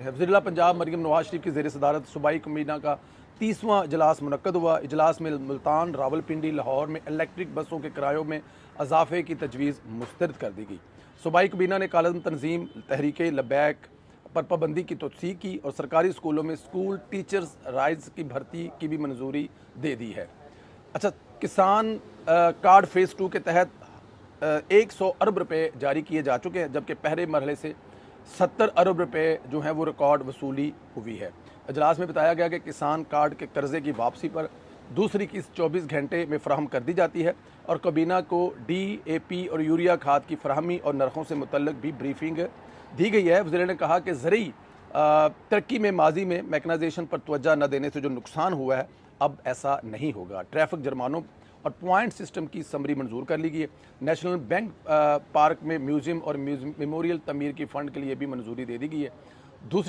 वज़ीर पंजाब मरीम नवाज शरीफ की ज़ेर सदारत सूबाई कमीना का 30वां इजलास मुनक्कद हुआ। इजलास में मुल्तान, रावलपिंडी, लाहौर में इलेक्ट्रिक बसों के किरायों में इजाफे की तजवीज़ मुस्तरद कर दी गई। सूबाई कमीना ने कालम तंजीम तहरीक लबैक पर पाबंदी की तोसीक की और सरकारी स्कूलों में स्कूल टीचर्स राइज की भर्ती की भी मंजूरी दे दी है। अच्छा, किसान कार्ड फेज़ 2 के तहत 100 अरब रुपए जारी किए जा चुके हैं, जबकि पहले मरहले से 70 अरब रुपए जो हैं वो रिकॉर्ड वसूली हुई है। इजलास में बताया गया कि किसान कार्ड के कर्जे की वापसी पर दूसरी किस्त 24 घंटे में फराहम कर दी जाती है और काबीना को DAP और यूरिया खाद की फराहमी और नरखों से मुतल्लिक भी ब्रीफिंग दी गई है। वज़ीर ने कहा कि ज़रूरी तरक्की में माजी में मैकनाइजेशन पर तवज्जो न देने से जो नुकसान हुआ है अब ऐसा नहीं होगा। ट्रैफिक जुर्मानों और पॉइंट सिस्टम की समरी मंजूर कर ली गई है। नेशनल बैंक पार्क में म्यूज़ियम और मेमोरियल तमीर की फ़ंड के लिए भी मंजूरी दे दी गई है। दूसरी